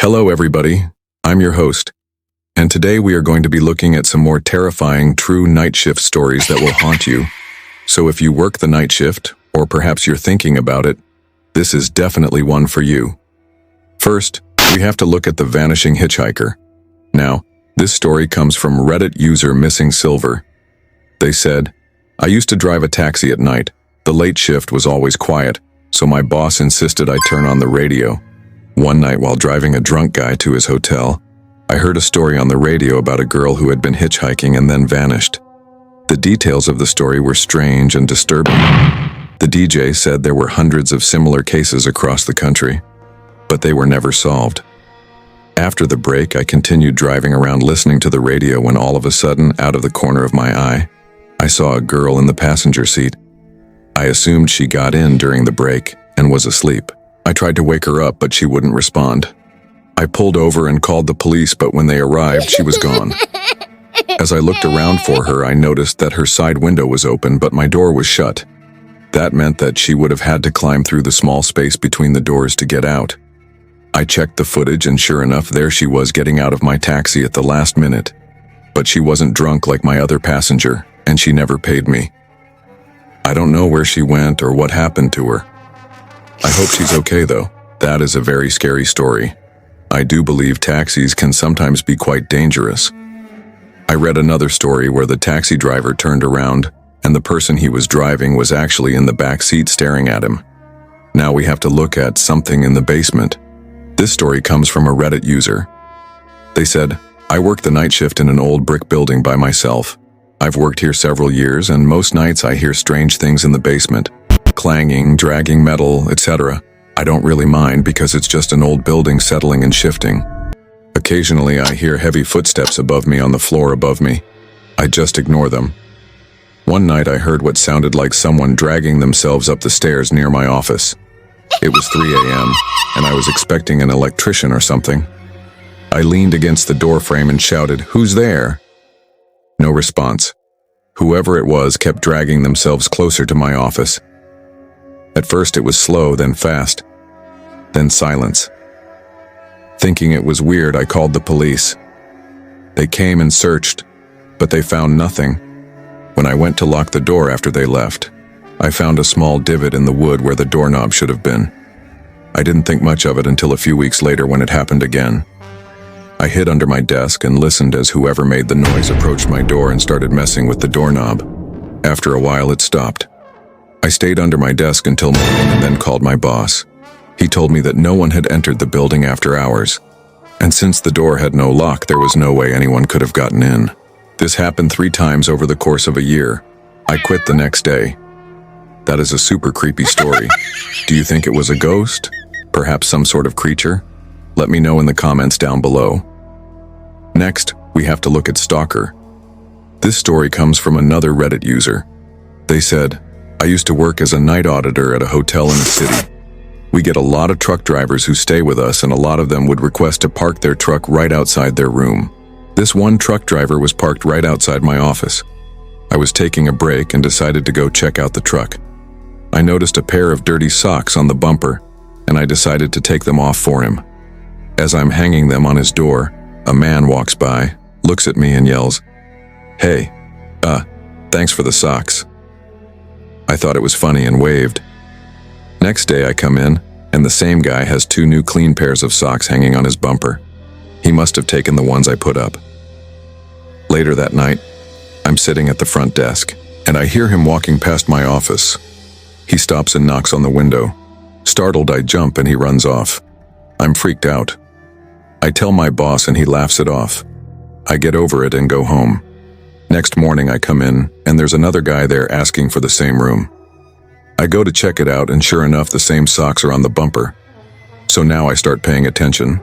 Hello everybody, I'm your host, and today we are going to be looking at some more terrifying true night shift stories that will haunt you. So if you work the night shift, or perhaps you're thinking about it, this is definitely one for you. First, we have to look at the vanishing hitchhiker. Now, this story comes from Reddit user Missing Silver. They said, I used to drive a taxi at night. The late shift was always quiet, so my boss insisted I turn on the radio. One night while driving a drunk guy to his hotel, I heard a story on the radio about a girl who had been hitchhiking and then vanished. The details of the story were strange and disturbing. The DJ said there were hundreds of similar cases across the country, but they were never solved. After the break, I continued driving around listening to the radio when all of a sudden, out of the corner of my eye, I saw a girl in the passenger seat. I assumed she got in during the break and was asleep. I tried to wake her up, but she wouldn't respond. I pulled over and called the police, but when they arrived, she was gone. As I looked around for her, I noticed that her side window was open, but my door was shut. That meant that she would have had to climb through the small space between the doors to get out. I checked the footage, and sure enough, there she was getting out of my taxi at the last minute. But she wasn't drunk like my other passenger, and she never paid me. I don't know where she went or what happened to her. I hope she's okay though. That is a very scary story. I do believe taxis can sometimes be quite dangerous. I read another story where the taxi driver turned around and the person he was driving was actually in the back seat staring at him. Now we have to look at something in the basement. This story comes from a Reddit user. They said, I work the night shift in an old brick building by myself. I've worked here several years and most nights I hear strange things in the basement. Clanging, dragging metal, etc. I don't really mind because it's just an old building settling and shifting. Occasionally I hear heavy footsteps above me on the floor above me. I just ignore them. One night I heard what sounded like someone dragging themselves up the stairs near my office. It was 3 a.m. and I was expecting an electrician or something. I leaned against the door frame and shouted, "Who's there?" No response. Whoever it was kept dragging themselves closer to my office. At first it was slow, then fast, then silence. Thinking it was weird, I called the police. They came and searched, but they found nothing. When I went to lock the door after they left, I found a small divot in the wood where the doorknob should have been. I didn't think much of it until a few weeks later when it happened again. I hid under my desk and listened as whoever made the noise approached my door and started messing with the doorknob. After a while, it stopped. I stayed under my desk until morning and then called my boss. He told me that no one had entered the building after hours, and since the door had no lock, there was no way anyone could have gotten in. This happened 3 times over the course of a year. I quit the next day. That is a super creepy story. Do you think it was a ghost? Perhaps some sort of creature? Let me know in the comments down below. Next, we have to look at Stalker. This story comes from another Reddit user. They said, I used to work as a night auditor at a hotel in the city. We get a lot of truck drivers who stay with us, and a lot of them would request to park their truck right outside their room. This one truck driver was parked right outside my office. I was taking a break and decided to go check out the truck. I noticed a pair of dirty socks on the bumper, and I decided to take them off for him. As I'm hanging them on his door, a man walks by, looks at me and yells, "Hey, thanks for the socks." I thought it was funny and waved. Next day I come in, and the same guy has 2 new clean pairs of socks hanging on his bumper. He must have taken the ones I put up. Later that night, I'm sitting at the front desk, and I hear him walking past my office. He stops and knocks on the window. Startled, I jump and he runs off. I'm freaked out. I tell my boss and he laughs it off. I get over it and go home. Next morning I come in, and there's another guy there asking for the same room. I go to check it out, and sure enough, the same socks are on the bumper. So now I start paying attention.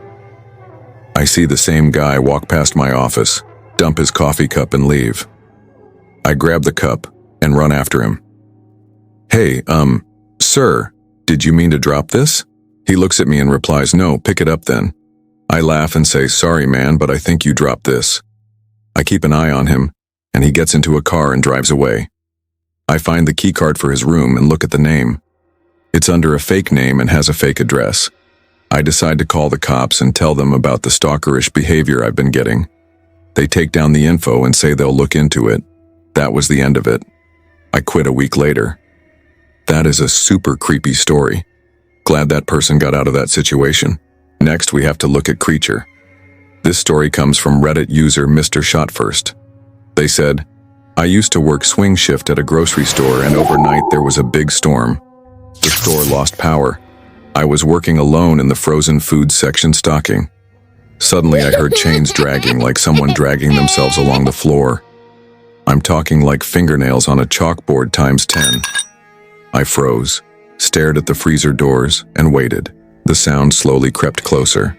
I see the same guy walk past my office, dump his coffee cup and leave. I grab the cup and run after him. "Hey, sir, did you mean to drop this?" He looks at me and replies, "No, pick it up then." I laugh and say, "Sorry man, but I think you dropped this." I keep an eye on him, and he gets into a car and drives away. I find the key card for his room and look at the name. It's under a fake name and has a fake address. I decide to call the cops and tell them about the stalkerish behavior I've been getting. They take down the info and say they'll look into it. That was the end of it. I quit a week later. That is a super creepy story. Glad that person got out of that situation. Next, we have to look at creature. This story comes from Reddit user Mr. Shotfirst. They said, I used to work swing shift at a grocery store, and overnight there was a big storm. The store lost power. I was working alone in the frozen foods section stocking. Suddenly I heard chains dragging, like someone dragging themselves along the floor. I'm talking like fingernails on a chalkboard times 10. I froze, stared at the freezer doors, and waited. The sound slowly crept closer.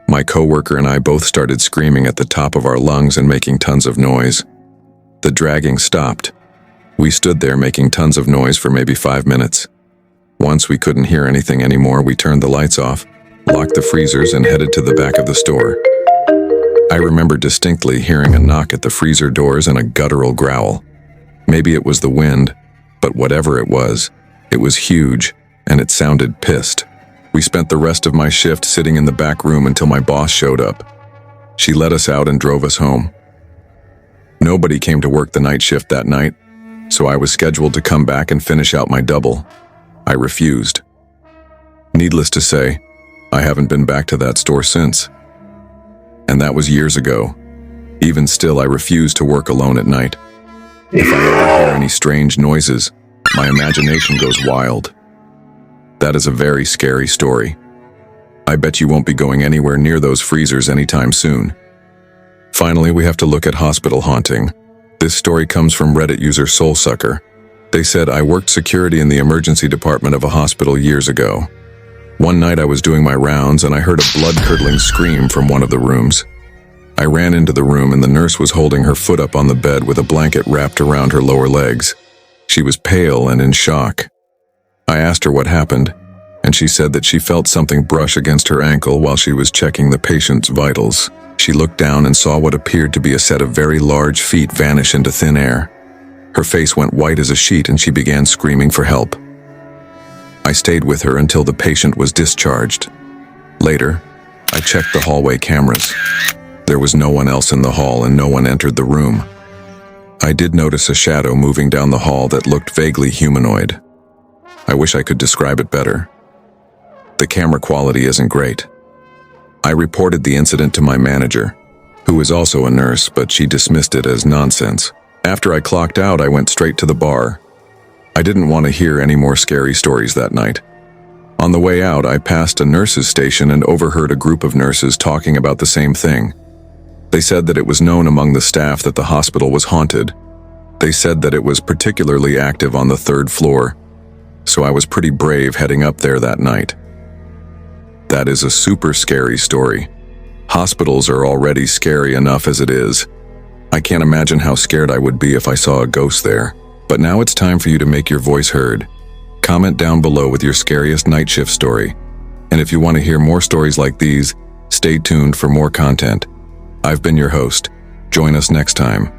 My coworker and I both started screaming at the top of our lungs and making tons of noise. The dragging stopped. We stood there making tons of noise for maybe 5 minutes. Once we couldn't hear anything anymore, we turned the lights off, locked the freezers, and headed to the back of the store. I remember distinctly hearing a knock at the freezer doors and a guttural growl. Maybe it was the wind, but whatever it was huge, and it sounded pissed. We spent the rest of my shift sitting in the back room until my boss showed up. She let us out and drove us home. Nobody came to work the night shift that night, so I was scheduled to come back and finish out my double. I refused. Needless to say, I haven't been back to that store since. And that was years ago. Even still, I refuse to work alone at night. If I ever hear any strange noises, my imagination goes wild. That is a very scary story. I bet you won't be going anywhere near those freezers anytime soon. Finally, we have to look at hospital haunting. This story comes from Reddit user Soulsucker. They said, I worked security in the emergency department of a hospital years ago. One night I was doing my rounds and I heard a blood-curdling scream from one of the rooms. I ran into the room and the nurse was holding her foot up on the bed with a blanket wrapped around her lower legs. She was pale and in shock. I asked her what happened, and she said that she felt something brush against her ankle while she was checking the patient's vitals. She looked down and saw what appeared to be a set of very large feet vanish into thin air. Her face went white as a sheet and she began screaming for help. I stayed with her until the patient was discharged. Later, I checked the hallway cameras. There was no one else in the hall and no one entered the room. I did notice a shadow moving down the hall that looked vaguely humanoid. I wish I could describe it better. The camera quality isn't great. I reported the incident to my manager, who is also a nurse, but she dismissed it as nonsense. After I clocked out, I went straight to the bar. I didn't want to hear any more scary stories that night. On the way out, I passed a nurse's station and overheard a group of nurses talking about the same thing. They said that it was known among the staff that the hospital was haunted. They said that it was particularly active on the 3rd floor, so I was pretty brave heading up there that night. That is a super scary story. Hospitals are already scary enough as it is. I can't imagine how scared I would be if I saw a ghost there. But now it's time for you to make your voice heard. Comment down below with your scariest night shift story. And if you want to hear more stories like these, stay tuned for more content. I've been your host. Join us next time.